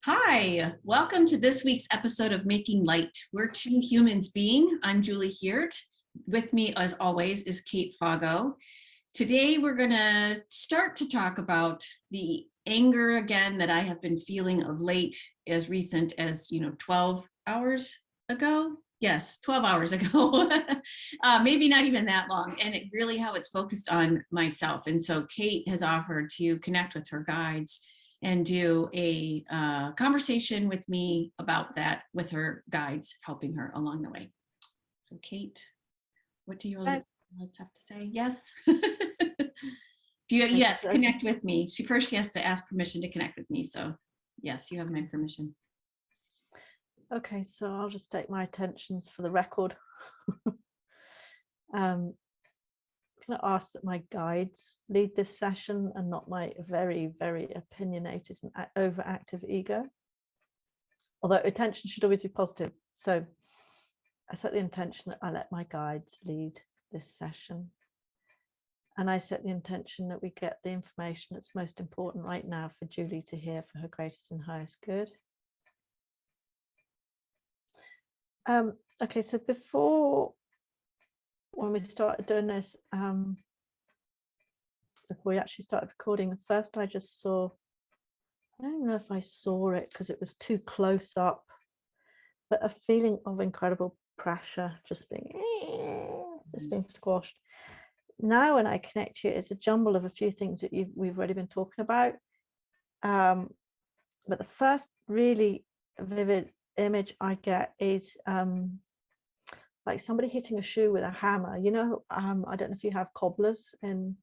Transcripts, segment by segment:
Hi, welcome to this week's episode of Making Light. We're two humans being. I'm Julie Heert. With me, as always, is Kate Fago. Today, we're going to start to talk about the anger again that I have been feeling of late, as recent as 12 hours ago. Yes, 12 hours ago. Maybe not even that long, and really how it's focused on myself. And so Kate has offered to connect with her guides and do a conversation with me about that with her guides, helping her along the way. So Kate, what do you let's have to say? Yes. Yes, connect with me. She has to ask permission to connect with me. So yes, you have my permission. Okay, so I'll just state my intentions for the record. I'm going to ask that my guides lead this session and not my very, very opinionated and overactive ego. Although attention should always be positive. So I set the intention that I let my guides lead this session. And I set the intention that we get the information that's most important right now for Julie to hear for her greatest and highest good. Okay, so when we started doing this, before we actually started recording, at first I just saw, I don't know if I saw it because it was too close up, but a feeling of incredible pressure just being squashed. Now when I connect you, it's a jumble of a few things that we've already been talking about. But the first really vivid image I get is like somebody hitting a shoe with a hammer. I don't know if you have cobblers and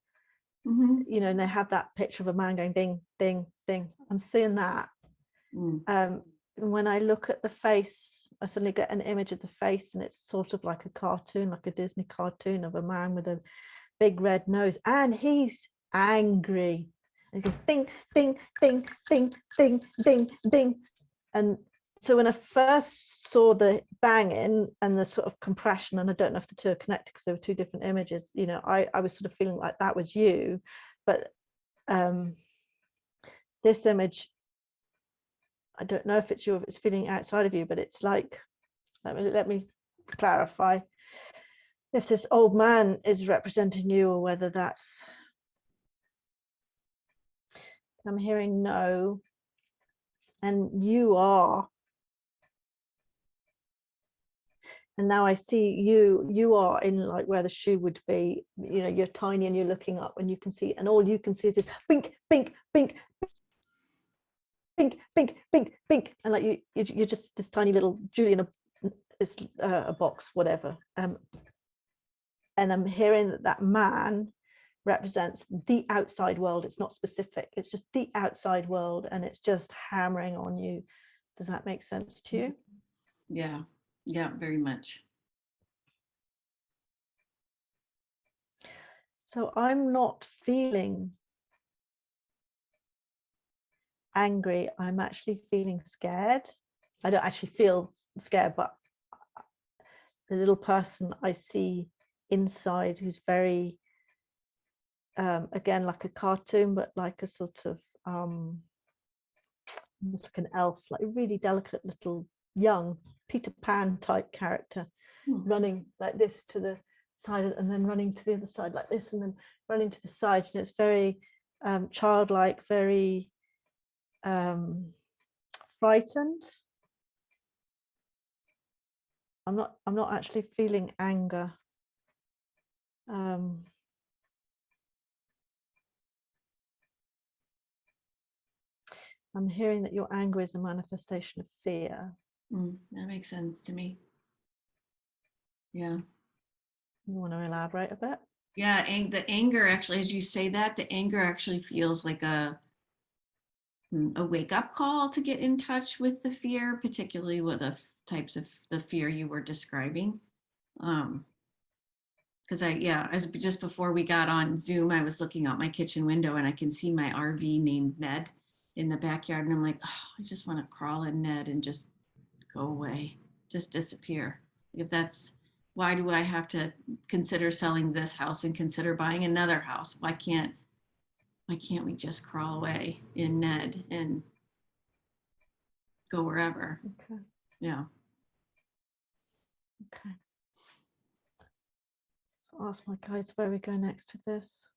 and they have that picture of a man going ding, ding, ding. I'm seeing that. And when I look at the face, I suddenly get an image of the face, and it's sort of like a cartoon, like a Disney cartoon of a man with a big red nose, and he's angry. And he goes ding, ding, ding, ding, ding, ding, ding. And so when I first saw the banging and the sort of compression, and I don't know if the two are connected because there were two different images, I was sort of feeling like that was you. But this image, I don't know if it's you, if it's feeling outside of you, but it's like, let me clarify. If this old man is representing you, or whether that's, I'm hearing no, and you are. And now I see you are in like where the shoe would be, you're tiny and you're looking up and you can see, and all you can see is this bink, bink, bink, bink, bink, bink, bink. And like you're just this tiny little Julie in a box, whatever. And I'm hearing that man represents the outside world. It's not specific, it's just the outside world, and it's just hammering on you. Does that make sense to you? Yeah, very much. So I'm not feeling angry, I'm actually feeling scared. I don't actually feel scared, but the little person I see inside, who's very again like a cartoon, but like a sort of almost like an elf, like a really delicate little young Peter Pan type character, running like this to the side, and then running to the other side like this, and then running to the side. It's very childlike, very frightened. I'm not actually feeling anger. I'm hearing that your anger is a manifestation of fear. That makes sense to me. Yeah. You want to elaborate a bit? Yeah, the anger actually, as you say that, the anger actually feels like a wake-up call to get in touch with the fear, particularly with the types of the fear you were describing. Because as just before we got on Zoom, I was looking out my kitchen window and I can see my RV named Ned in the backyard, and I'm like, oh, I just want to crawl in Ned and just go away, just disappear. If that's, why do I have to consider selling this house and consider buying another house? Why can't we just crawl away in Ned? And go wherever. Okay. Yeah. Okay. So I'll ask my guides where we go next with this.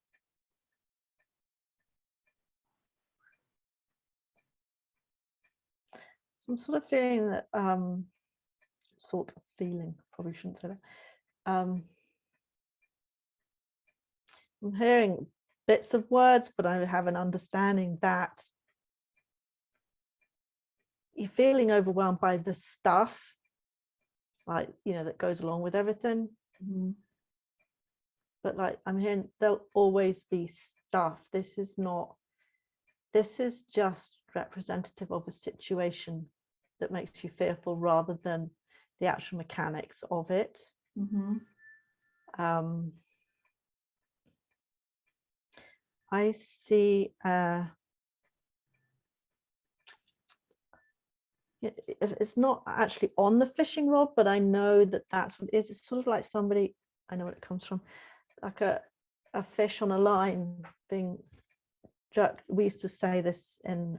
So I'm sort of feeling that, probably shouldn't say that. I'm hearing bits of words, but I have an understanding that you're feeling overwhelmed by the stuff, like, that goes along with everything. Mm-hmm. But like, I'm hearing there'll always be stuff. This is just representative of a situation that makes you fearful rather than the actual mechanics of it. Mm-hmm. I see it's not actually on the fishing rod, but I know that that's what it is. It's sort of like somebody, I know what it comes from, like a fish on a line being jerked. We used to say this in,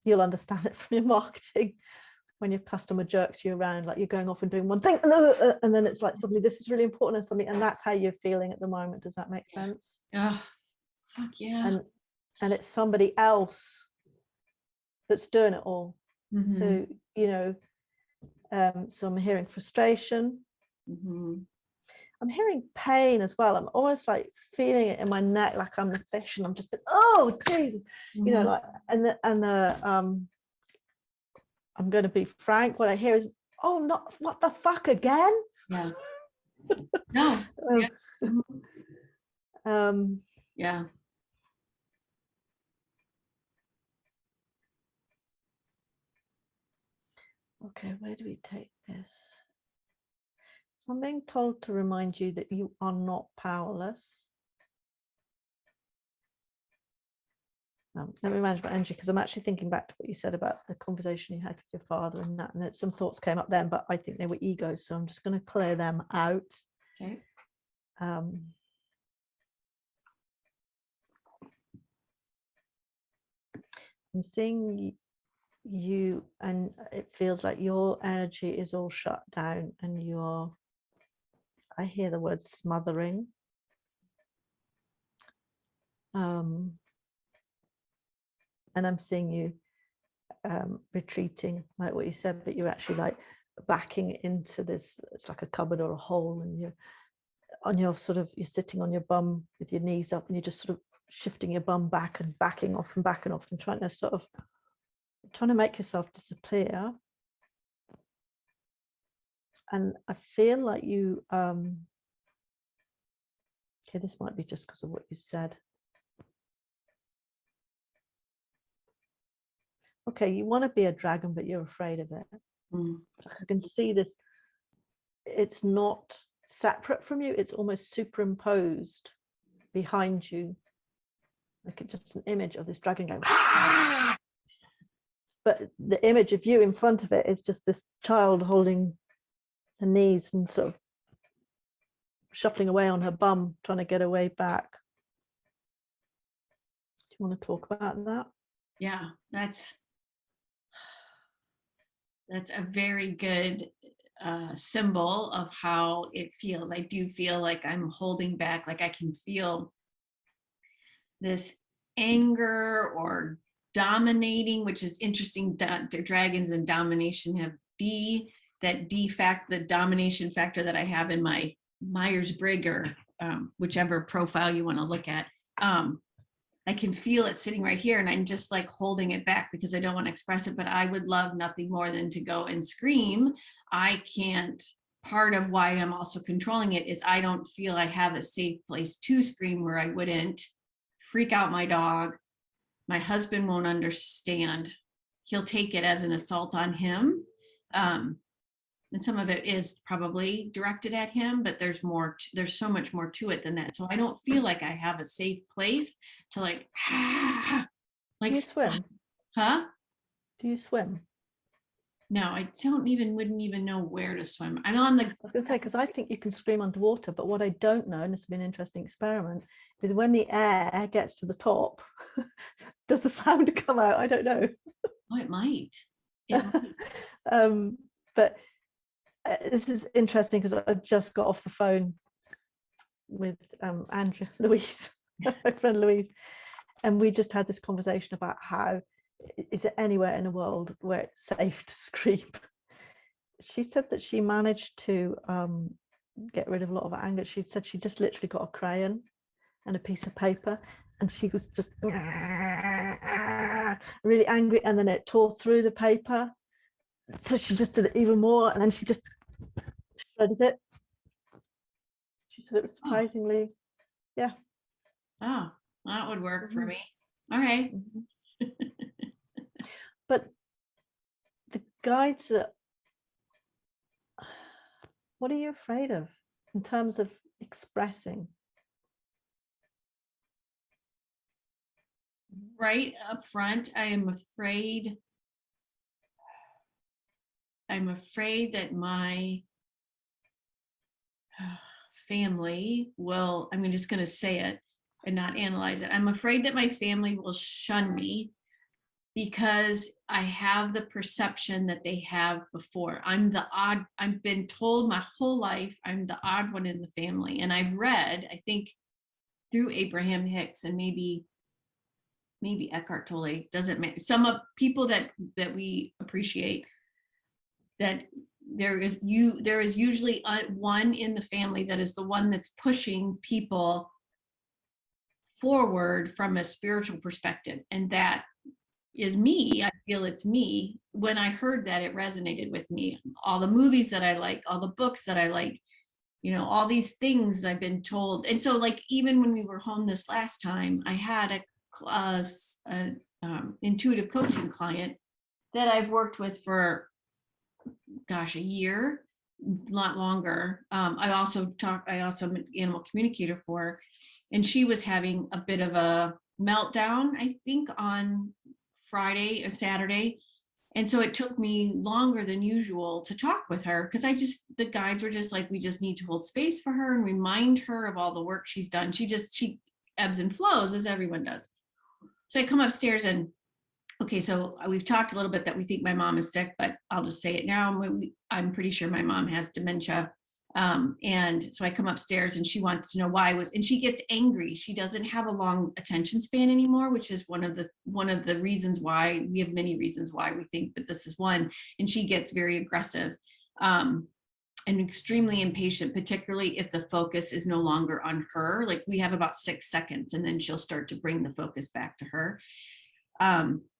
you'll understand it from your marketing, when your customer jerks you around, like you're going off and doing one thing, and then it's like suddenly this is really important and something, and that's how you're feeling at the moment. Does that make sense? Oh, fuck yeah. And it's somebody else that's doing it all. Mm-hmm. So so I'm hearing frustration. Mm-hmm. I'm hearing pain as well. I'm almost like feeling it in my neck, like I'm the fish, and I'm just, oh Jesus, Mm-hmm. like, I'm going to be frank. What I hear is, oh, not what the fuck again? Yeah. No. Yeah. Yeah. Okay, where do we take this? So I'm being told to remind you that you are not powerless. Let me manage my energy, because I'm actually thinking back to what you said about the conversation you had with your father and that, and some thoughts came up then, but I think they were egos, so I'm just going to clear them out. Okay. I'm seeing you, and it feels like your energy is all shut down, and I hear the word smothering. And I'm seeing you retreating, like what you said, but you're actually like backing into this, it's like a cupboard or a hole, and you're sitting on your bum with your knees up, and you're just sort of shifting your bum back and backing off and trying to make yourself disappear. And I feel like you okay, this might be just because of what you said. Okay, you want to be a dragon, but you're afraid of it. I can see this. It's not separate from you. It's almost superimposed behind you, like it's just an image of this dragon going. Ah! But the image of you in front of it is just this child holding the knees and sort of shuffling away on her bum, trying to get her way back. Do you want to talk about that? Yeah, that's a very good symbol of how it feels. I do feel like I'm holding back, like I can feel this anger or dominating, which is interesting. Dragons and domination have D, the domination factor that I have in my Myers-Briggs, or whichever profile you want to look at. I can feel it sitting right here, and I'm just like holding it back because I don't want to express it, but I would love nothing more than to go and scream. I can't. Part of why I'm also controlling it is I don't feel I have a safe place to scream where I wouldn't freak out my dog. My husband won't understand. He'll take it as an assault on him. And some of it is probably directed at him, but there's so much more to it than that. So I don't feel like I have a safe place to like Do you swim? Huh? Do you swim? No, I wouldn't even know where to swim. I'm on the. I was going to say, because I think you can scream underwater, but what I don't know, and this has been an interesting experiment, is when the air gets to the top, does the sound come out? I don't know. Oh, it might. Yeah. But this is interesting because I just got off the phone with Andrea Louise, my friend Louise, and we just had this conversation about how is it anywhere in the world where it's safe to scream. She said that she managed to get rid of a lot of her anger. She said she just literally got a crayon and a piece of paper, and she was just really angry, and then it tore through the paper, so she just did it even more, and then she just shredded it. She said it was surprisingly, yeah. Oh, that would work for me. All right. But the guides that, what are you afraid of in terms of expressing? Right up front, I am afraid that my family will, I'm just going to say it and not analyze it. I'm afraid that my family will shun me because I have the perception that they have before. I'm the odd, I've been told my whole life I'm the odd one in the family. And I've read, I think through Abraham Hicks and maybe Eckhart Tolle, doesn't matter. Some of people that we appreciate, that there is usually one in the family that is the one that's pushing people forward from a spiritual perspective. And that is me. I feel it's me. When I heard that, it resonated with me. All the movies that I like, all the books that I like, all these things I've been told. And so like, even when we were home this last time, I had an intuitive coaching client that I've worked with for, gosh, a year, a lot longer. I also am an animal communicator for her, and she was having a bit of a meltdown, I think on Friday or Saturday. And so it took me longer than usual to talk with her because the guides were just like, we just need to hold space for her and remind her of all the work she's done. She ebbs and flows as everyone does. So I come upstairs and, okay, so we've talked a little bit that we think my mom is sick, but I'll just say it now. I'm pretty sure my mom has dementia. And so I come upstairs and she wants to know why and she gets angry. She doesn't have a long attention span anymore, which is one of the reasons why. We have many reasons why we think, but this is one. And she gets very aggressive and extremely impatient, particularly if the focus is no longer on her. Like we have about 6 seconds and then she'll start to bring the focus back to her.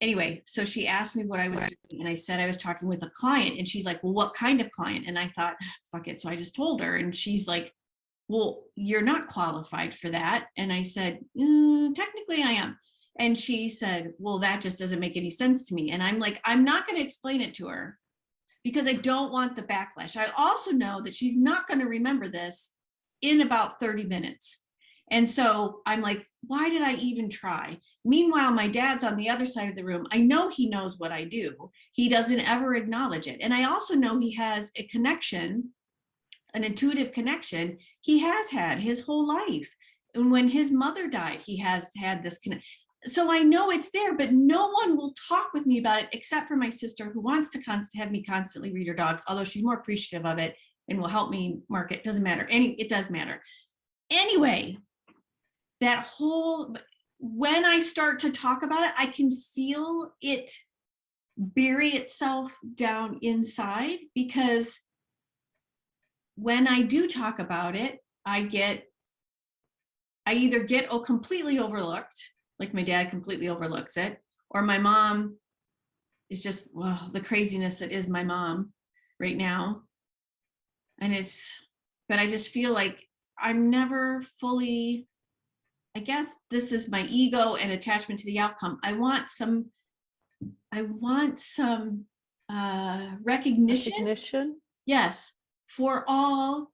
Anyway, so she asked me what I was doing, and I said I was talking with a client, and she's like, well, what kind of client? And I thought, fuck it. So I just told her, and she's like, well, you're not qualified for that. And I said, technically I am. And she said, well, that just doesn't make any sense to me. And I'm like, I'm not going to explain it to her because I don't want the backlash. I also know that she's not going to remember this in about 30 minutes. And so I'm like, why did I even try? Meanwhile, my dad's on the other side of the room. I know he knows what I do. He doesn't ever acknowledge it. And I also know he has a connection, an intuitive connection he has had his whole life. And when his mother died, he has had this connection. So I know it's there, but no one will talk with me about it except for my sister, who wants to have me constantly read her dogs, although she's more appreciative of it and will help me mark it. Doesn't matter. It does matter. Anyway, when I start to talk about it, I can feel it bury itself down inside, because when I do talk about it, I either get completely overlooked, like my dad completely overlooks it, or my mom is just, well, the craziness that is my mom right now. And but I just feel like I'm never fully, I guess this is my ego and attachment to the outcome. I want some recognition. Yes, for all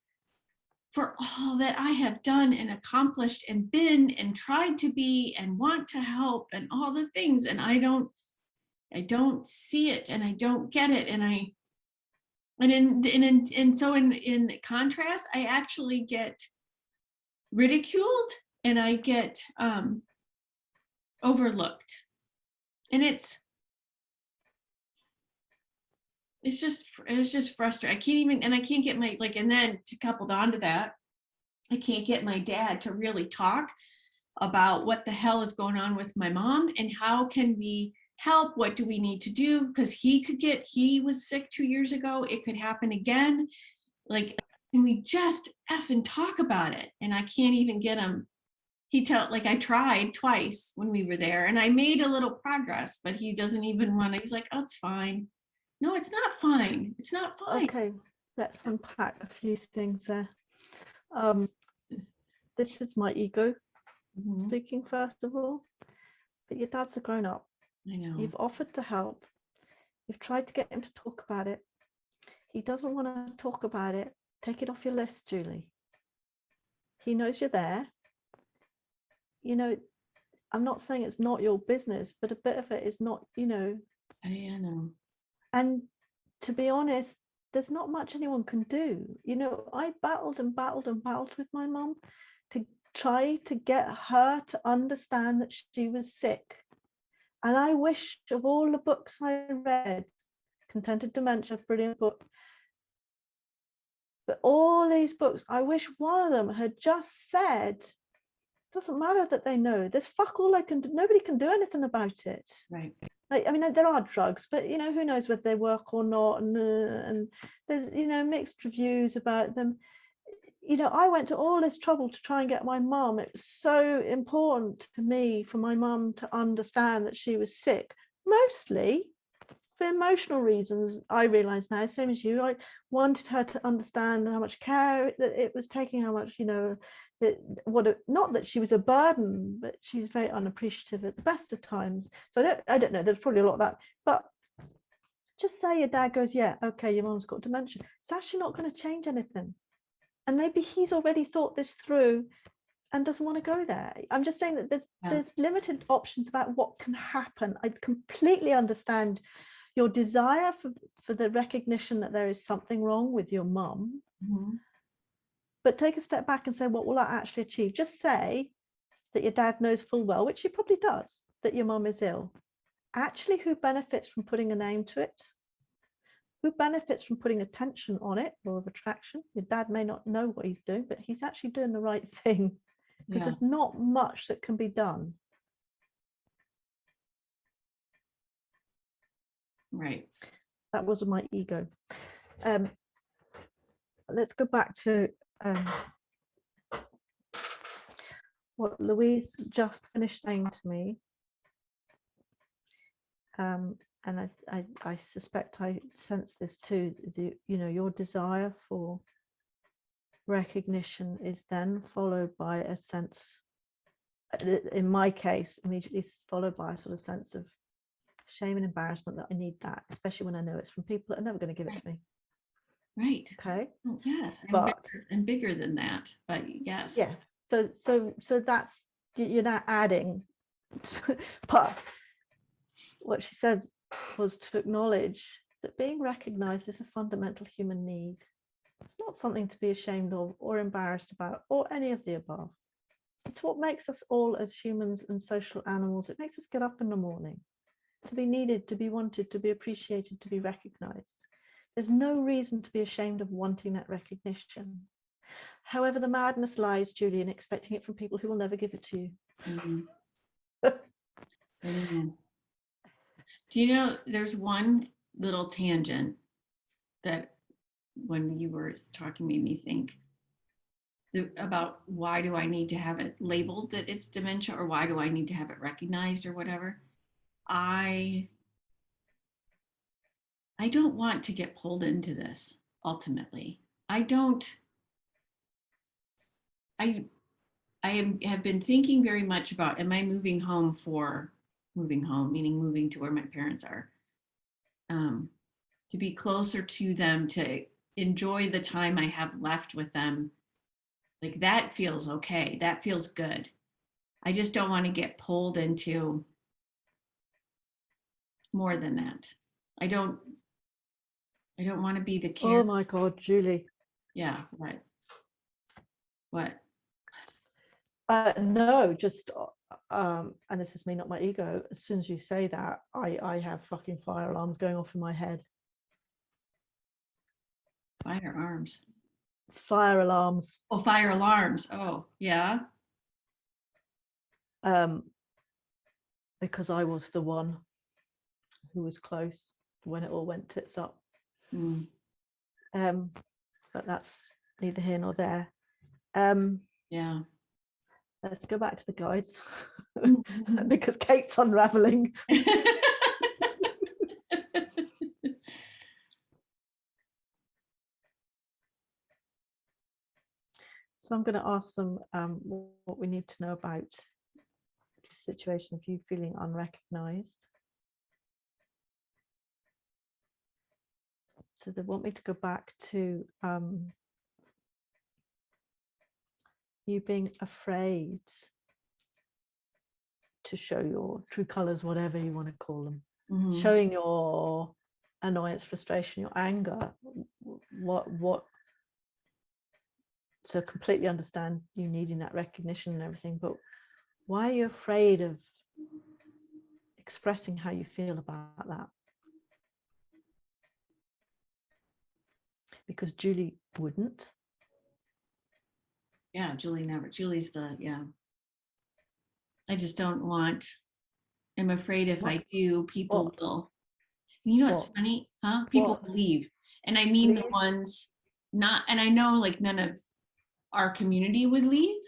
that I have done and accomplished and been and tried to be and want to help and all the things. And I don't see it, and I don't get it. And so in contrast, I actually get ridiculed and I get overlooked. And it's just frustrating. I can't get my, like, and then to coupled onto that, I can't get my dad to really talk about what the hell is going on with my mom and how can we help, what do we need to do, because he was sick 2 years ago, it could happen again, like, can we just effing talk about it? And I can't even get him. Like, I tried twice when we were there and I made a little progress, but he doesn't even want to. He's like, oh, it's fine. No, it's not fine. It's not fine. Okay, let's unpack a few things there. This is my ego speaking, first of all, but your dad's a grown-up. I know. You've offered to help. You've tried to get him to talk about it. He doesn't want to talk about it. Take it off your list, Julie. He knows you're there. You know, I'm not saying it's not your business, but a bit of it is not, you know. I know. And to be honest, there's not much anyone can do. You know, I battled and battled and battled with my mum to try to get her to understand that she was sick. And I wish, of all the books I read, Contented Dementia, brilliant book, but all these books, I wish one of them had just said, doesn't matter that they know, there's fuck all I can do, nobody can do anything about it. Right. Like, I mean, there are drugs, but, you know, who knows whether they work or not, and there's, you know, mixed reviews about them. You know, I went to all this trouble to try and get my mum. It was so important to me for my mum to understand that she was sick, mostly for emotional reasons. I realize now, same as you, I wanted her to understand how much care that it was taking, how much, you know, that not that she was a burden, but she's very unappreciative at the best of times. So I don't know, there's probably a lot of that, but just say your dad goes, yeah, okay, your mom's got dementia, it's actually not going to change anything. And maybe he's already thought this through and doesn't want to go there. I'm just saying that there's limited options about what can happen. I completely understand your desire for the recognition that there is something wrong with your mum, but take a step back and say, what will that actually achieve? Just say that your dad knows full well, which he probably does, that your mum is ill. Actually, who benefits from putting a name to it? Who benefits from putting attention on it, law of attraction? Your dad may not know what he's doing, but he's actually doing the right thing, because there's not much that can be done. Right. That was my ego. Let's go back to what Louise just finished saying to me. And I suspect I sense this too. You know, your desire for recognition is then followed by a sense, in my case, immediately followed by a sort of sense of shame and embarrassment that I need that, especially when I know it's from people that are never going to give it to me. Right. Okay. Well, yes, but and bigger than that, but yes. Yeah. So that's, you're not adding. But what she said was to acknowledge that being recognized is a fundamental human need. It's not something to be ashamed of or embarrassed about or any of the above. It's what makes us all as humans and social animals. It makes us get up in the morning, to be needed, to be wanted, to be appreciated, to be recognized. There's no reason to be ashamed of wanting that recognition. However, the madness lies, Julie, in expecting it from people who will never give it to you. Amen. Do you know, there's one little tangent that when you were talking made me think about why do I need to have it labeled that it's dementia, or why do I need to have it recognized or whatever. I don't want to get pulled into this ultimately. I have been thinking very much about, am I moving home, meaning moving to where my parents are, to be closer to them, to enjoy the time I have left with them. Like, that feels okay. That feels good. I just don't want to get pulled into more than that. I don't want to be the care. Oh my God, Julie. Yeah, right. What? No, just and this is me, not my ego. As soon as you say that, I have fucking fire alarms going off in my head. Firearms. Fire alarms. Oh, fire alarms. Oh, yeah. Because I was the one who was close when it all went tits up. Mm. But that's neither here nor there. Yeah. Let's go back to the guides Mhm. because Kate's unraveling. So I'm going to ask them what we need to know about the situation of you feeling unrecognized. So they want me to go back to you being afraid to show your true colors, whatever you want to call them, showing your annoyance, frustration, your anger. What? So completely understand you needing that recognition and everything, but why are you afraid of expressing how you feel about that? Because Julie wouldn't. Yeah, Julie never. Julie's the, yeah. I just don't want, I'm afraid if I do, people will, you know, it's funny, huh? People will leave. And I mean the ones not, and I know like none of our community would leave.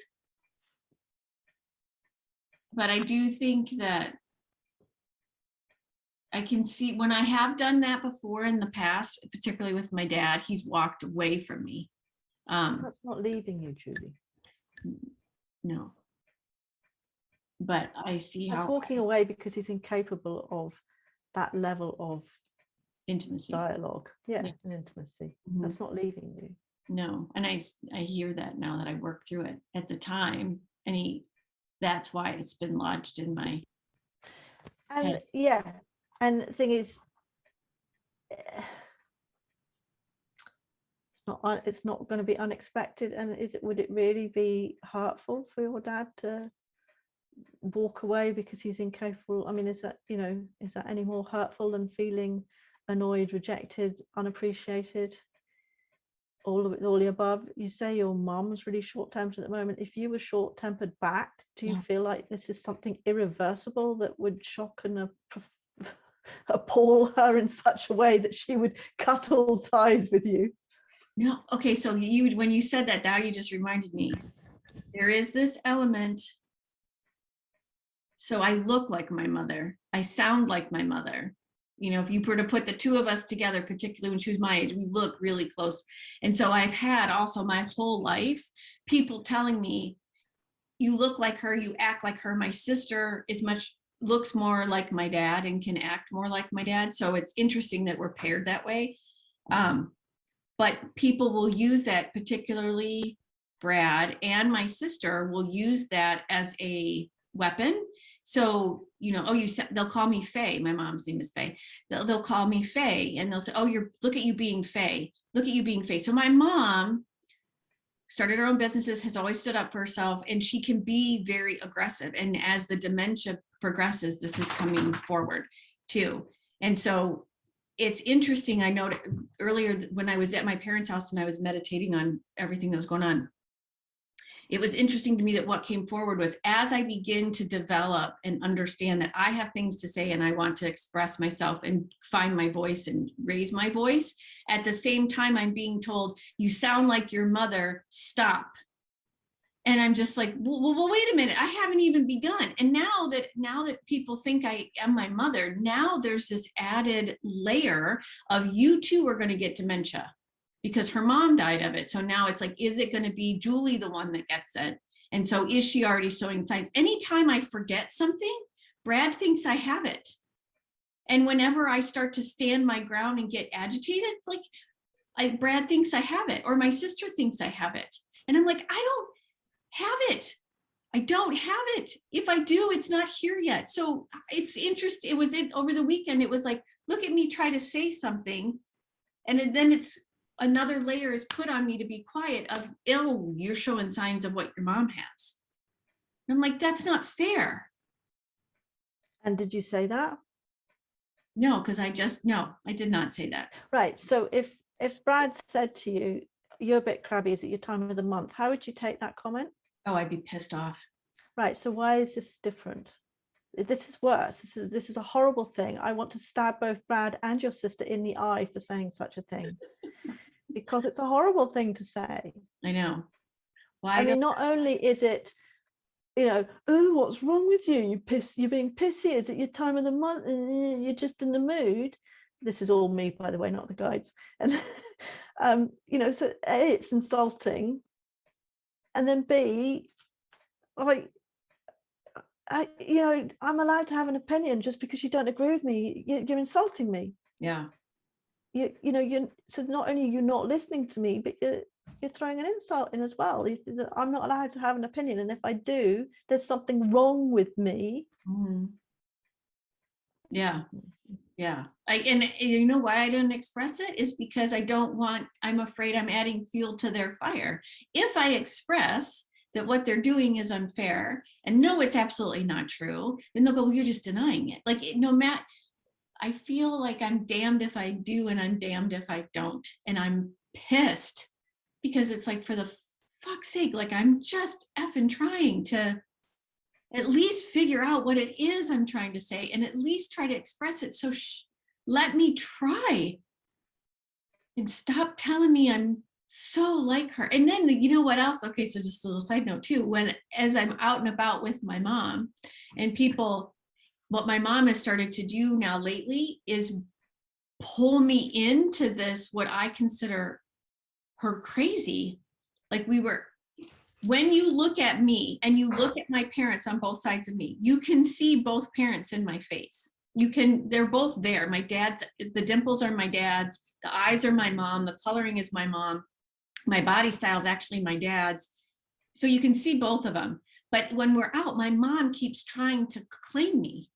But I do think that I can see when I have done that before in the past, particularly with my dad, he's walked away from me. That's not leaving you, Julie. No. But I see That's how walking away because he's incapable of that level of intimacy, dialogue. Yeah, and intimacy. That's not leaving you. No, and I hear that now that I work through it. At the time, and that's why it's been lodged in my head. Yeah, and the thing is, it's not going to be unexpected. And would it really be hurtful for your dad to walk away because he's incapable? I mean, is that any more hurtful than feeling annoyed, rejected, unappreciated, all the above? You say your mom's really short-tempered at the moment. If you were short-tempered back, do you feel like this is something irreversible that would shock and appall her in such a way that she would cut all ties with you? No. Okay, so when you said that, now you just reminded me, there is this element. So I look like my mother, I sound like my mother. You know, if you were to put the two of us together, particularly when she was my age, we look really close. And so I've had also my whole life people telling me, you look like her, you act like her. My sister looks more like my dad and can act more like my dad. So it's interesting that we're paired that way. But people will use that, particularly Brad and my sister will use that as a weapon. So, they'll call me Faye. My mom's name is Faye. They'll call me Faye and they'll say, oh, look at you being Faye. Look at you being Faye. So my mom started her own businesses, has always stood up for herself, and she can be very aggressive. And as the dementia progresses, this is coming forward too. And so it's interesting. I noticed earlier when I was at my parents' house and I was meditating on everything that was going on, it was interesting to me that what came forward was, as I begin to develop and understand that I have things to say and I want to express myself and find my voice and raise my voice, at the same time, I'm being told, you sound like your mother, stop. And I'm just like, well, wait a minute, I haven't even begun. And now that people think I am my mother, now there's this added layer of, you too are going to get dementia because her mom died of it. So now it's like, is it going to be Julie the one that gets it? And so is she already showing signs? Anytime I forget something, Brad thinks I have it. And whenever I start to stand my ground and get agitated, Brad thinks I have it, or my sister thinks I have it. And I'm like, I don't have it. I don't have it. If I do, it's not here yet. So it's interesting. It was over the weekend. It was like, look at me try to say something. And then it's another layer is put on me to be quiet of, oh, you're showing signs of what your mom has. And I'm like, that's not fair. And did you say that? No, because I did not say that. Right. So if if Brad said to you, you're a bit crabby, is it your time of the month? How would you take that comment? Oh, I'd be pissed off. Right. So why is this different? This is worse. This is a horrible thing. I want to stab both Brad and your sister in the eye for saying such a thing, because it's a horrible thing to say. I know. I mean, not only is it, oh, what's wrong with you? You're being pissy. Is it your time of the month? You're just in the mood. This is all me, by the way, not the guides. And so A, it's insulting, and then B, like, I'm allowed to have an opinion just because you don't agree with me. You're insulting me. Yeah. So not only are you not listening to me, but you're throwing an insult in as well. I'm not allowed to have an opinion, and if I do, there's something wrong with me. Mm-hmm. Yeah. And you know why I didn't express it is because I'm afraid I'm adding fuel to their fire. If I express that what they're doing is unfair and no, it's absolutely not true, then they'll go, well, you're just denying it. Like, no matter, I feel like I'm damned if I do and I'm damned if I don't. And I'm pissed because it's like, for the fuck's sake, like, I'm just effing trying to at least figure out what it is I'm trying to say and at least try to express it. So let me try and stop telling me I'm so like her. And then, you know what else? Okay, so just a little side note too, as I'm out and about with my mom and people, what my mom has started to do now lately is pull me into this, what I consider her crazy. Like, when you look at me and you look at my parents on both sides of me, you can see both parents in my face. They're both there. My dad's, the dimples are my dad's, the eyes are my mom, the coloring is my mom, my body style is actually my dad's. So you can see both of them. But when we're out, my mom keeps trying to claim me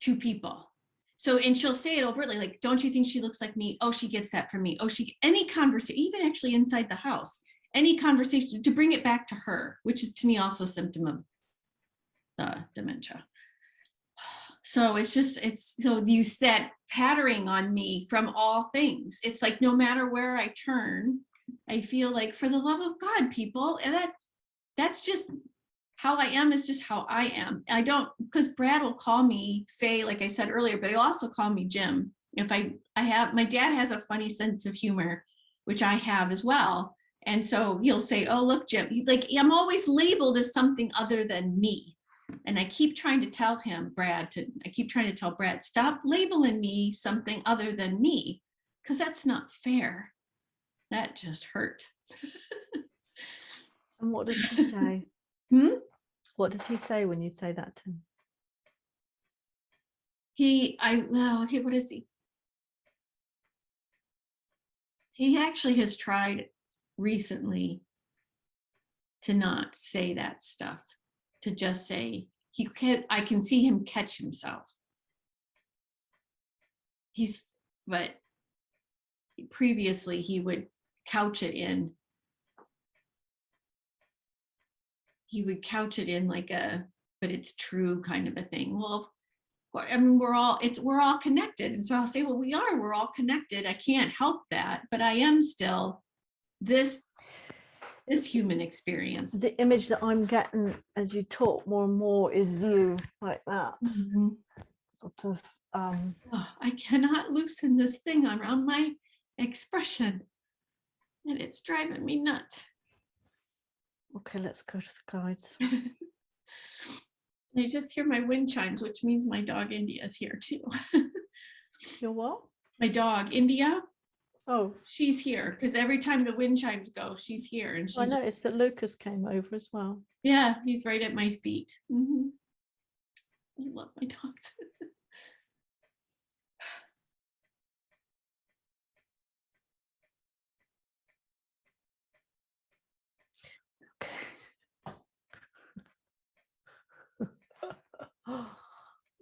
to people. So, and she'll say it overtly, like, don't you think she looks like me? Oh, she gets that from me. Oh, any conversation, even actually inside the house, any conversation to bring it back to her, which is to me also a symptom of dementia. So so you set patterning on me from all things. It's like, no matter where I turn, I feel like, for the love of God, people, and that's just how I am, is just how I am. I don't, because Brad will call me Faye, like I said earlier, but he'll also call me Jim. If my dad has a funny sense of humor, which I have as well. And so he'll say, oh, look, Jim, like, I'm always labeled as something other than me. And I keep trying to tell Brad, stop labeling me something other than me, because that's not fair. That just hurt. And what does he say? What does he say when you say that to him? What is he? He actually has tried recently to not say that stuff, to just say, I can see him catch himself. But previously he would couch it in like but it's true kind of a thing. Well, I mean, we're all connected. And so I'll say, well, we're all connected. I can't help that, but I am still this human experience. The image that I'm getting as you talk more and more is you like that. Mm-hmm. Sort of I cannot loosen this thing around my expression, and it's driving me nuts. Okay, let's go to the guides. I just hear my wind chimes, which means my dog India is here too. Your what? My dog India. Oh, she's here because every time the wind chimes go, she's here. And I noticed that Lucas came over as well. Yeah, he's right at my feet. Mm-hmm. I love my dogs.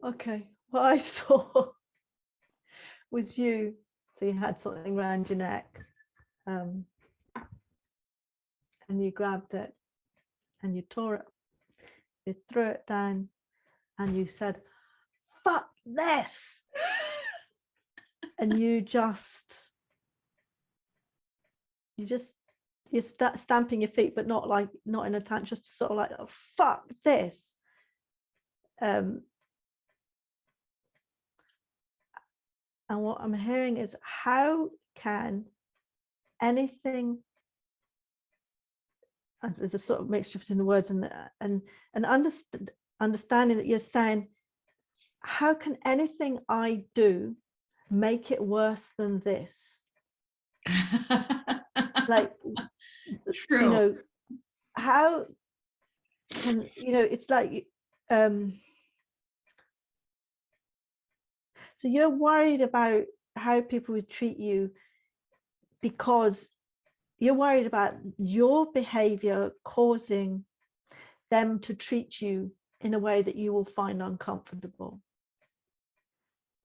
Okay, what I saw was you. So you had something around your neck, and you grabbed it, and you tore it. You threw it down, and you said, "Fuck this!" And you just you're stamping your feet, but not in a tantrum, just sort of like, oh, fuck this. And what I'm hearing is, how can anything, and there's a sort of mixture between the words and understanding that you're saying, how can anything I do make it worse than this? Like, True. you know, how can, you know, it's like, so you're worried about how people would treat you because you're worried about your behavior causing them to treat you in a way that you will find uncomfortable.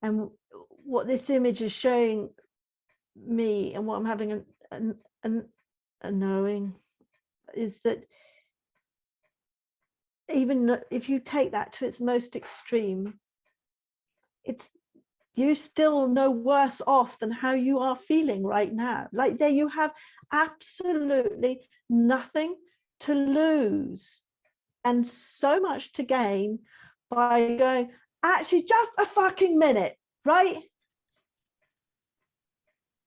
And what this image is showing me, and what I'm having a knowing, is that even if you take that to its most extreme, it's, you still no worse off than how you are feeling right now. Like, there you have absolutely nothing to lose and so much to gain by going, actually, just a fucking minute, right?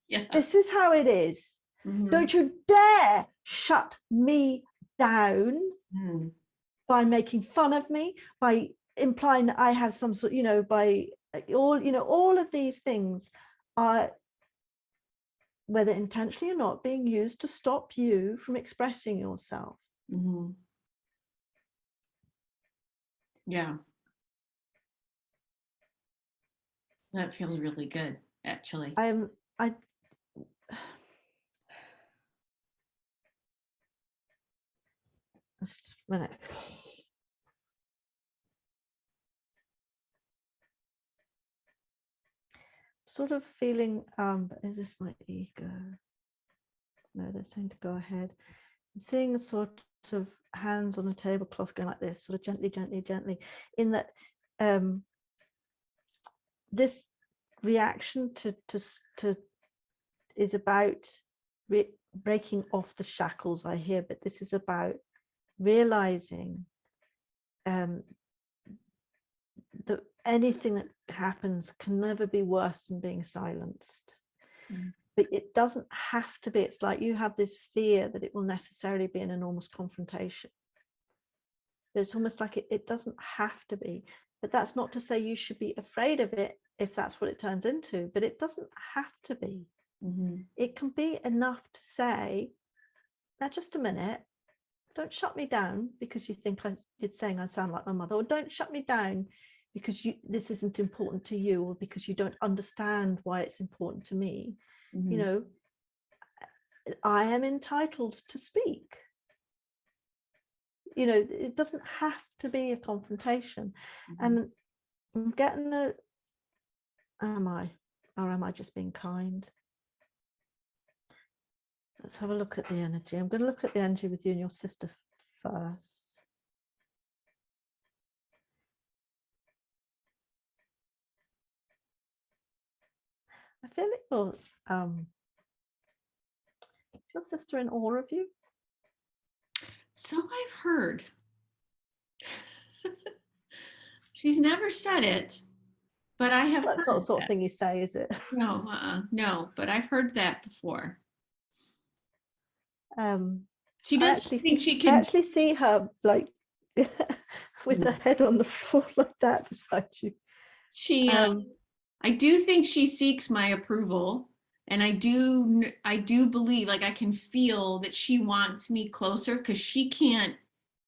Yeah. This is how it is. Mm-hmm. Don't you dare shut me down by making fun of me, by implying that I have some sort, you know, by all of these things are, whether intentionally or not, being used to stop you from expressing yourself. Mm-hmm. Yeah. That feels really good, actually. Just a minute. Sort of feeling, is this my ego? No, they're saying to go ahead. I'm seeing a sort of hands on a tablecloth going like this, sort of gently, gently, gently, in that this reaction to is about breaking off the shackles, I hear, but this is about realizing that anything that happens can never be worse than being silenced. But it doesn't have to be. It's like you have this fear that it will necessarily be an enormous confrontation. It's almost like it doesn't have to be. But that's not to say you should be afraid of it if that's what it turns into. But it doesn't have to be. It can be enough to say, now just a minute, don't shut me down because you think you're saying I sound like my mother, or don't shut me down because this isn't important to you, or because you don't understand why it's important to me. You know, I am entitled to speak. You know, it doesn't have to be a confrontation. And I'm getting am I just being kind? Let's have a look at the energy. I'm going to look at the energy with you and your sister first. I feel it was your sister in awe of you? So I've heard. She's never said it, but I have. That's not the sort of thing you say, is it? No, no, but I've heard that before. She doesn't think she can. I actually see her like with her head on the floor like that beside you. I do think she seeks my approval, and I do believe, like, I can feel that she wants me closer, because she can't.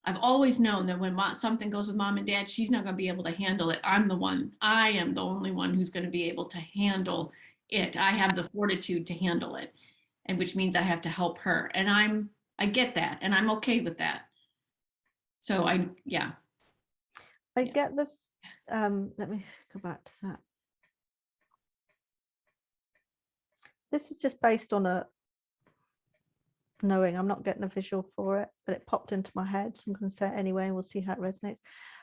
I've always known that when something goes with mom and dad, she's not going to be able to handle it. I am the only one who's going to be able to handle it. I have the fortitude to handle it, and which means I have to help her. And I get that, and I'm okay with that. So I get the, let me go back to that. This is just based on a knowing. I'm not getting a visual for it, but it popped into my head, so I'm going to say it anyway, and we'll see how it resonates.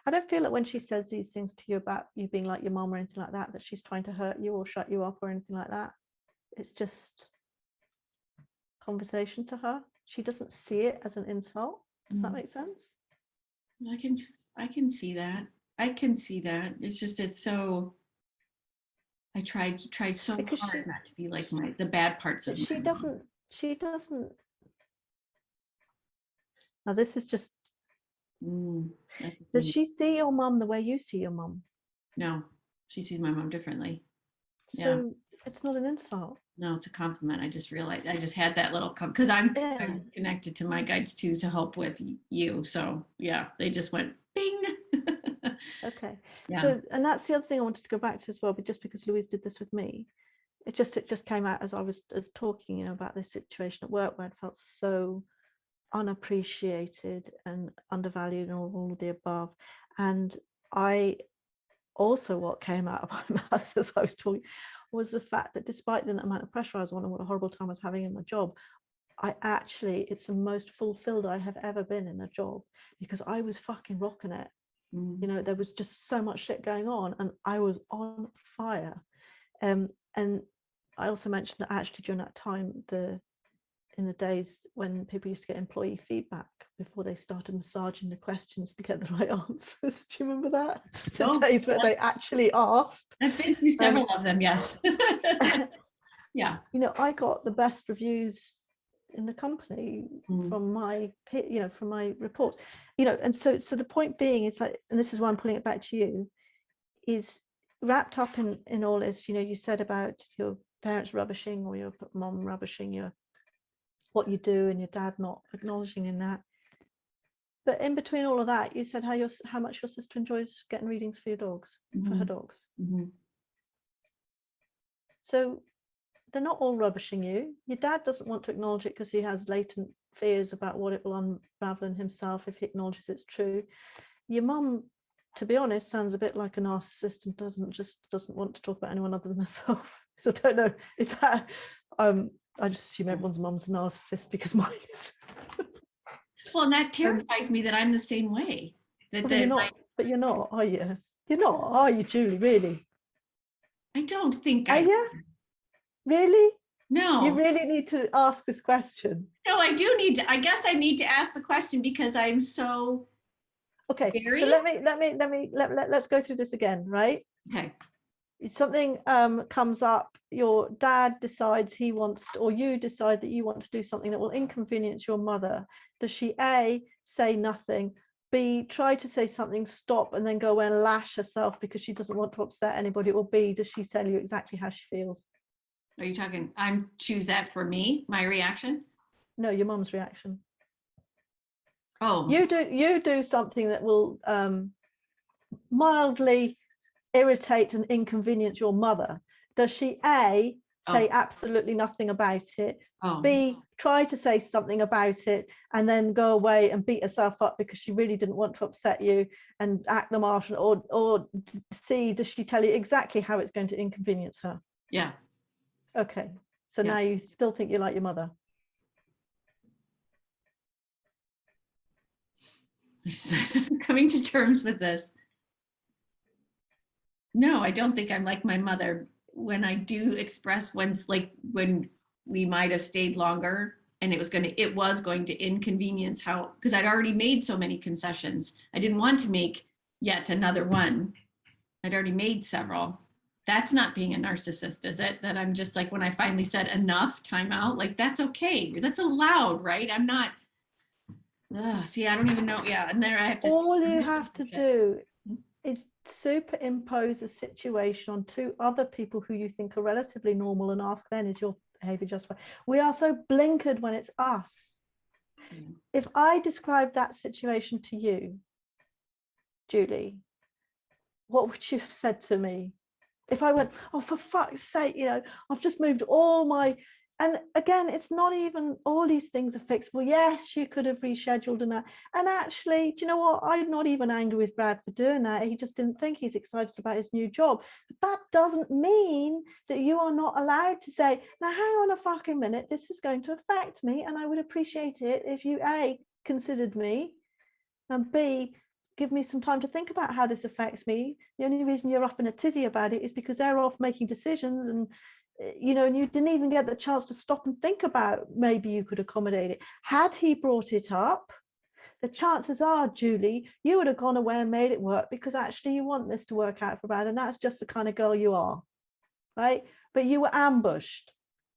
I don't feel that when she says these things to you about you being like your mom or anything like that, that she's trying to hurt you or shut you up or anything like that. It's just conversation to her. She doesn't see it as an insult. Does that make sense? I can see that. I can see that. It's just, it's so, I try so Because hard not to be like the bad parts of she my doesn't, now this is just, does she see your mum the way you see your mum? No, she sees my mom differently. So it's not an insult. No, it's a compliment. I just realized, I just had that little, because I'm connected to my guides too, to help with you. So yeah, they just went bing. Okay. Yeah. So, and that's the other thing I wanted to go back to as well, but just because Louise did this with me, it just came out as I was talking, you know, about this situation at work where I felt so unappreciated and undervalued and all of the above. And I also, what came out of my mouth as I was talking was the fact that despite the amount of pressure I was on and what a horrible time I was having in my job, it's the most fulfilled I have ever been in a job, because I was fucking rocking it. You know, there was just so much shit going on and I was on fire. And I also mentioned that actually during that time, in the days when people used to get employee feedback before they started massaging the questions to get the right answers. Do you remember that? The days where they actually asked. I've been through several of them, yes. Yeah. You know, I got the best reviews in the company from my, you know, from my reports, you know, and so the point being, it's like, and this is why I'm pulling it back to you, is wrapped up in all this, you know, you said about your parents rubbishing or your mom rubbishing what you do and your dad not acknowledging in that. But in between all of that, you said how much your sister enjoys getting readings for your dogs, for her dogs. So they're not all rubbishing you. Your dad doesn't want to acknowledge it because he has latent fears about what it will unravel in himself if he acknowledges it's true. Your mum, to be honest, sounds a bit like a narcissist and doesn't want to talk about anyone other than herself. So I don't know, is that I just assume everyone's mum's a narcissist because mine is. Well, and that terrifies me that I'm the same way. But you're not, are you? You're not, are you, Julie? Really? I don't think are you? Really? No. You really need to ask this question. No, I do need to. I guess I need to ask the question because I'm so. Okay. So let's go through this again, right? Okay. Something comes up. Your dad decides he wants, or you decide that you want to do something that will inconvenience your mother. Does she A, say nothing, B, try to say something, stop, and then go away and lash herself because she doesn't want to upset anybody, or B, does she tell you exactly how she feels? Are you talking, choose that for me, my reaction? No, your mum's reaction. Oh. You do something that will mildly irritate and inconvenience your mother. Does she A, say absolutely nothing about it, B, try to say something about it and then go away and beat herself up because she really didn't want to upset you and act the marshal, or C, does she tell you exactly how it's going to inconvenience her? Yeah. Okay, so now you still think you like your mother? Coming to terms with this. No, I don't think I'm like my mother. When I do express when we might have stayed longer and it was going to inconvenience because I'd already made so many concessions. I didn't want to make yet another one. I'd already made several. That's not being a narcissist, is it? That I'm just like, when I finally said enough, time out, like that's okay. That's allowed, right? I'm not, see, I don't even know. Yeah. And there I have to. All you have to do is superimpose a situation on two other people who you think are relatively normal and ask then, is your behavior justified? We are so blinkered when it's us. If I described that situation to you, Julie, what would you have said to me? If I went, oh, for fuck's sake, you know, I've just moved all my, and again, it's not even all these things are fixable. Yes, you could have rescheduled and that. And actually, do you know what? I'm not even angry with Brad for doing that. He just didn't think he's excited about his new job. But that doesn't mean that you are not allowed to say, now hang on a fucking minute, this is going to affect me. And I would appreciate it if you A, considered me, and B, give me some time to think about how this affects me. The only reason you're up in a tizzy about it is because they're off making decisions and you know, and you didn't even get the chance to stop and think about maybe you could accommodate it. Had he brought it up, the chances are, Julie, you would have gone away and made it work, because actually you want this to work out for Brad, and that's just the kind of girl you are, right? But you were ambushed.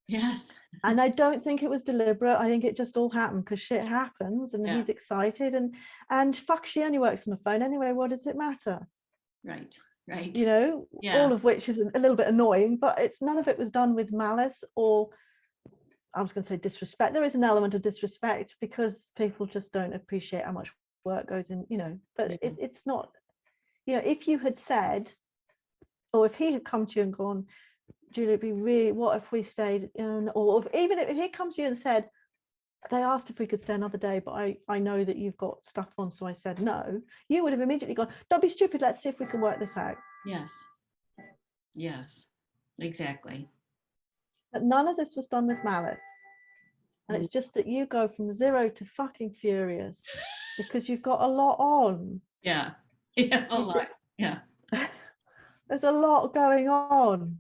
Yes. And I don't think it was deliberate. I think it just all happened because shit happens, and he's excited, and fuck, she only works on the phone anyway. What does it matter? Right. Right. You know, all of which is a little bit annoying, but it's none of it was done with malice, or I was going to say disrespect. There is an element of disrespect because people just don't appreciate how much work goes in, you know, but it's not, you know, if you had said, or if he had come to you and gone, Julie, it'd be really, what if we stayed in, or even if he comes to you and said, they asked if we could stay another day, but I know that you've got stuff on, so I said no, you would have immediately gone, don't be stupid, let's see if we can work this out. Yes. Yes, exactly. But none of this was done with malice. And it's just that you go from 0 to fucking furious because you've got a lot on. Yeah. Yeah, a lot. Yeah. There's a lot going on.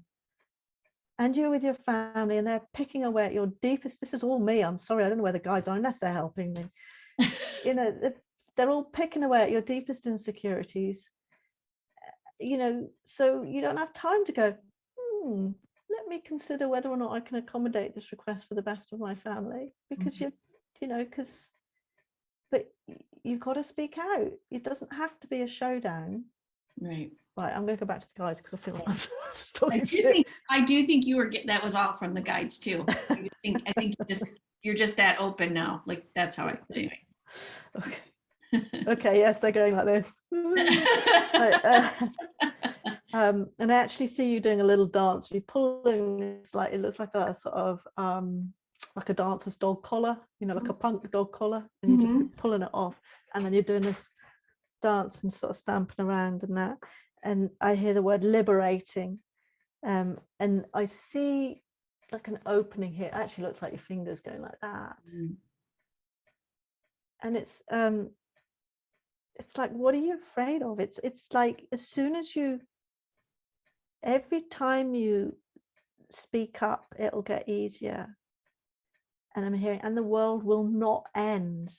And you're with your family and they're picking away at your deepest, this is all me, I'm sorry, I don't know where the guys are unless they're helping me. You know, they're all picking away at your deepest insecurities. You know, so you don't have time to go, let me consider whether or not I can accommodate this request for the best of my family, because you know, but you've got to speak out. It doesn't have to be a showdown. Right. Right, I'm going to go back to the guides because I feel like I'm just talking shit. I do think you were that was all from the guides too. I think you're just that open now. Like that's how anyway. Okay. Okay, yes, they're going like this. And I actually see you doing a little dance. You're pulling this, like it looks like a sort of like a dancer's dog collar, you know, like a punk dog collar, and you're just pulling it off, and then you're doing this dance and sort of stamping around and that. And I hear the word liberating, and I see like an opening here. It actually looks like your fingers going like that. And it's like, what are you afraid of? It's like as soon as every time you speak up, it'll get easier. And I'm hearing, and the world will not end.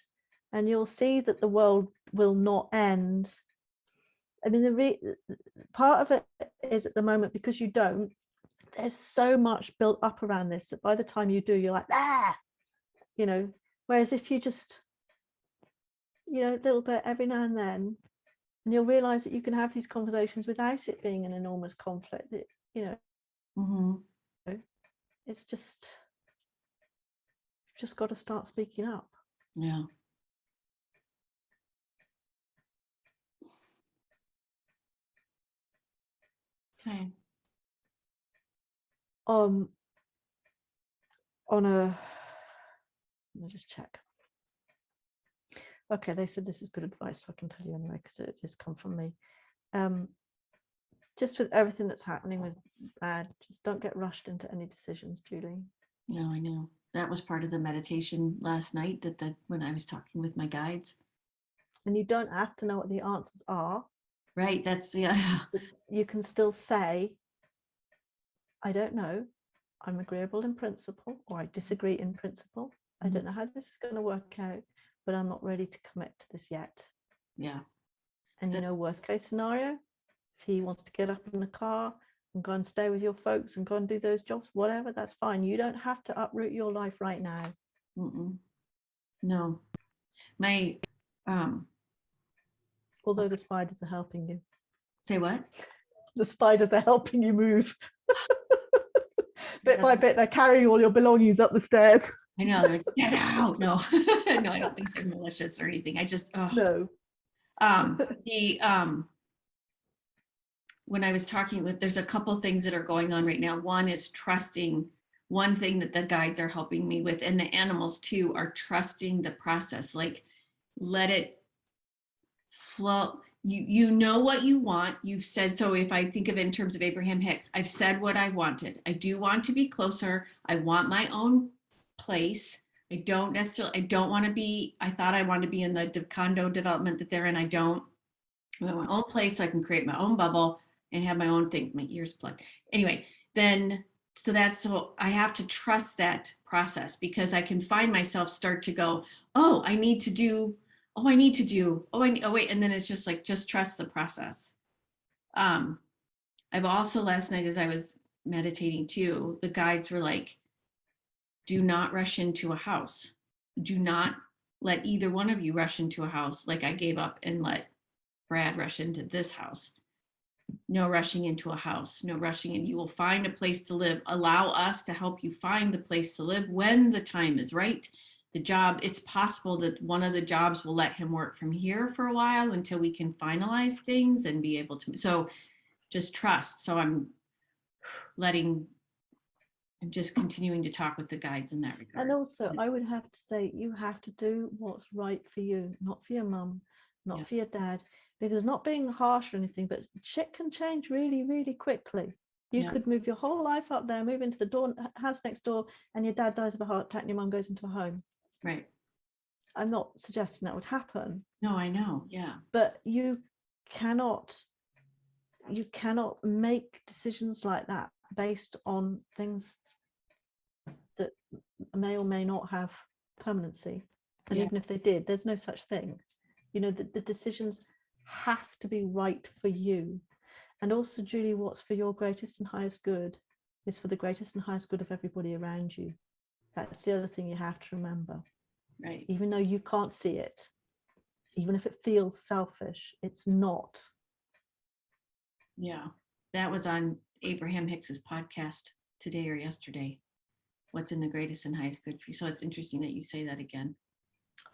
And you'll see that the world will not end. I mean, the part of it is at the moment, because you don't, there's so much built up around this that by the time you do, you're like, you know, whereas if you just, you know, a little bit every now and then, and you'll realize that you can have these conversations without it being an enormous conflict, that, you know, it's just got to start speaking up. Yeah. Okay. On a, let me just check. Okay, they said this is good advice, so I can tell you anyway because it just come from me. Just with everything that's happening with Brad, just don't get rushed into any decisions, Julie. No, I know. That was part of the meditation last night when I was talking with my guides. And you don't have to know what the answers are. Right, that's You can still say, I don't know, I'm agreeable in principle, or I disagree in principle. I don't know how this is going to work out, but I'm not ready to commit to this yet. Yeah. And you know, worst case scenario, if he wants to get up in the car and go and stay with your folks and go and do those jobs, whatever, that's fine. You don't have to uproot your life right now. No. My although the spiders are helping you. Say what? The spiders are helping you move. Bit by bit, they're carrying all your belongings up the stairs. I know, they're like, get out. No, no, I don't think they're malicious or anything. I just, no. When I was talking there's a couple things that are going on right now. One is trusting. One thing that the guides are helping me with, and the animals too, are trusting the process. Like, let it flow. You know what you want. You've said, so if I think of it in terms of Abraham Hicks, I've said what I wanted. I do want to be closer. I want my own place. I don't want to be, I thought I wanted to be in the condo development that they're in. I want my own place so I can create my own bubble and have my own thing. My ears plugged. Anyway, then so I have to trust that process, because I can find myself start to go, oh, I need to do, oh, I need to do, oh, oh wait. And then it's just like, just trust the process. I've also, last night as I was meditating too, the guides were like, do not rush into a house. Do not let either one of you rush into a house. Like I gave up and let Brad rush into this house. No rushing into a house, no rushing in. You will find a place to live. Allow us to help you find the place to live when the time is right. The job, it's possible that one of the jobs will let him work from here for a while until we can finalize things and be able to. So just trust. So I'm just continuing to talk with the guides in that regard. And also, I would have to say, you have to do what's right for you, not for your mum, not for your dad, because not being harsh or anything, but shit can change really, really quickly. You could move your whole life up there, move into the house next door, and your dad dies of a heart attack and your mum goes into a home. Right. I'm not suggesting that would happen. No, I know. Yeah. But you cannot make decisions like that based on things that may or may not have permanency. And even if they did, there's no such thing. You know, the decisions have to be right for you. And also, Julie, what's for your greatest and highest good is for the greatest and highest good of everybody around you. That's the other thing you have to remember. Right. Even though you can't see it, even if it feels selfish, it's not. Yeah. That was on Abraham Hicks's podcast today or yesterday. What's in the greatest and highest good for you. So it's interesting that you say that again.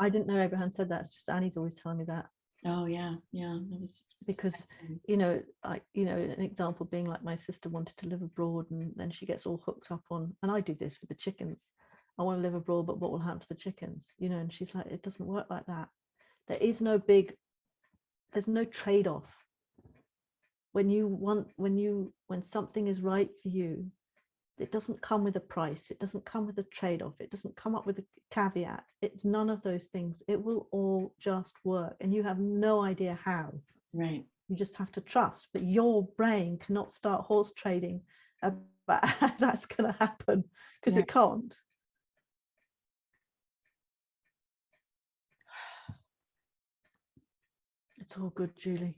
I didn't know Abraham said that. It's just Annie's always telling me that. Oh yeah, yeah. That was because an example being like my sister wanted to live abroad, and then she gets all hooked up on, and I do this with the chickens. I want to live abroad, but what will happen to the chickens? And she's like, it doesn't work like that. There's no trade-off. When something is right for you, it doesn't come with a price, it doesn't come with a trade-off, it doesn't come up with a caveat. It's none of those things. It will all just work, and you have no idea how. Right. You just have to trust, but your brain cannot start horse trading about how that's going to happen, because it can't. It's all good, Julie,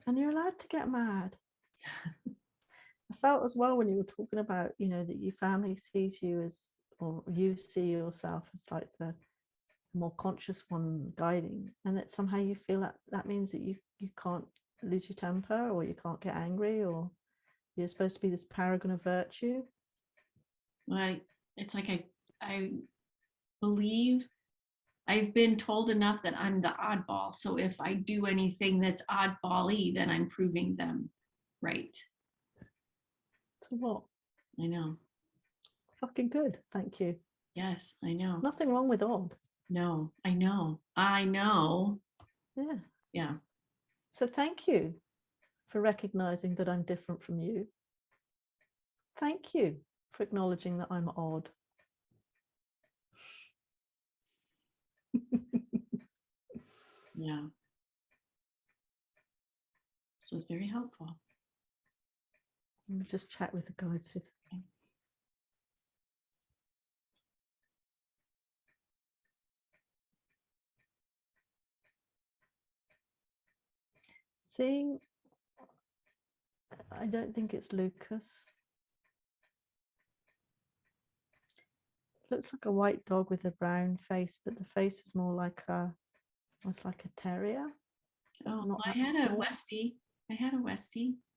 and you're allowed to get mad. I felt as well when you were talking about, that your family sees you as, or you see yourself as like the more conscious one guiding, and that somehow you feel that means that you can't lose your temper, or you can't get angry, or you're supposed to be this paragon of virtue. Well, it's like I believe I've been told enough that I'm the oddball. So if I do anything that's oddball-y, then I'm proving them right. So what? I know. Fucking good. Thank you. Yes, I know. Nothing wrong with odd. No, I know. Yeah. Yeah. So thank you for recognizing that I'm different from you. Thank you for acknowledging that I'm odd. Yeah. So it's very helpful. Let me just chat with the guides. Seeing, I don't think it's Lucas. Looks like a white dog with a brown face, but the face is more like almost like a terrier. Oh, I had a Westie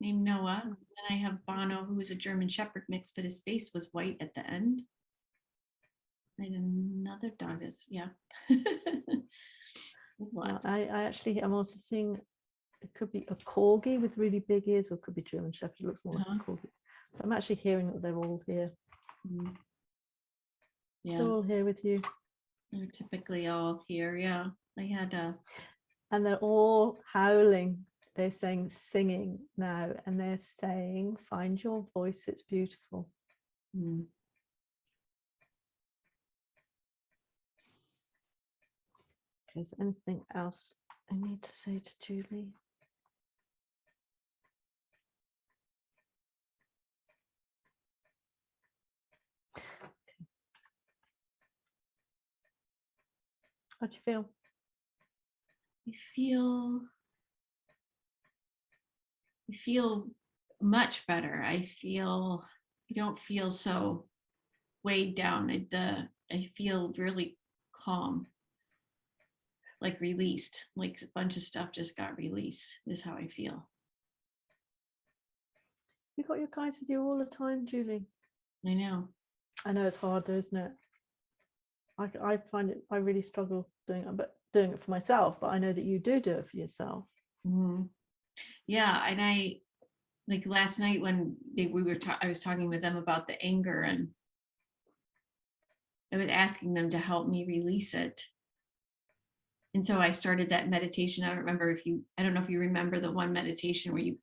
named Noah. And then I have Bono, who is a German Shepherd mix, but his face was white at the end. I had another dog Well, I'm also seeing, it could be a corgi with really big ears, or it could be German Shepherd. It looks more like a corgi. But I'm actually hearing that they're all here. Mm. Yeah. They're all here with you. They're typically all here. Yeah. I had and they're all howling. They're saying singing now, and they're saying, find your voice, it's beautiful. Mm. Is there anything else I need to say to Julie? How do you feel? I feel much better. I don't feel so weighed down. I feel really calm, like released, like a bunch of stuff just got released is how I feel. You got your guides with you all the time, Julie? I know. I know it's hard though, isn't it? I find it, I really struggle doing it for myself, but I know that you do it for yourself. Mm-hmm. Yeah, and I, like last night when I was talking with them about the anger, and I was asking them to help me release it. And so I started that meditation. I don't know if you remember the one meditation where you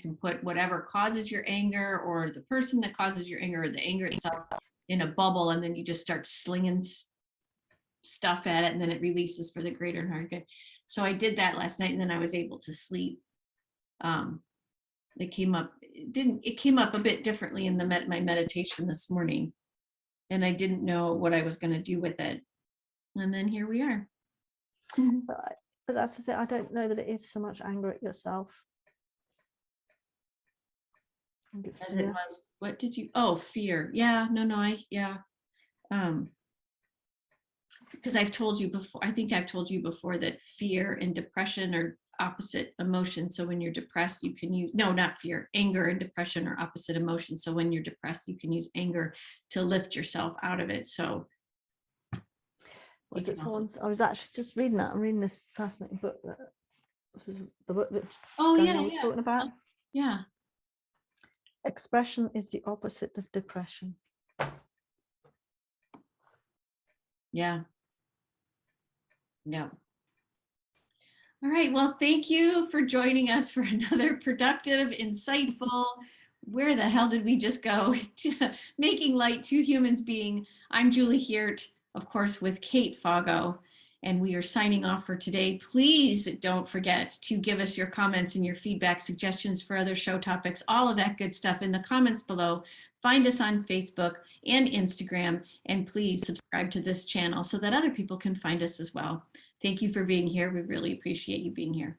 can put whatever causes your anger, or the person that causes your anger, or the anger itself, in a bubble, and then you just start slinging stuff at it, and then it releases for the greater and higher good. So I did that last night, and then I was able to sleep. It came up a bit differently in my meditation this morning, and I didn't know what I was going to do with it, and then here we are. But that's the thing, I don't know that it is so much anger at yourself. I think it's As fear. it was, what did you, fear. Yeah, because I've told you before, I think I've told you before that fear and depression are opposite emotions. So when you're depressed, you can use, no, not fear, anger and depression are opposite emotions. So when you're depressed, you can use anger to lift yourself out of it. So Was it someone's? I was actually just reading that. I'm reading this fascinating book. This is the book that Danielle was talking about. Yeah. Expression is the opposite of depression. Yeah. All right. Well, thank you for joining us for another productive, insightful, where the hell did we just go? Making Light, Two Humans Being. I'm Julie Hiert, of course, with Kate Foggo, and we are signing off for today. Please don't forget to give us your comments and your feedback, suggestions for other show topics, all of that good stuff in the comments below. Find us on Facebook and Instagram, and please subscribe to this channel so that other people can find us as well. Thank you for being here. We really appreciate you being here.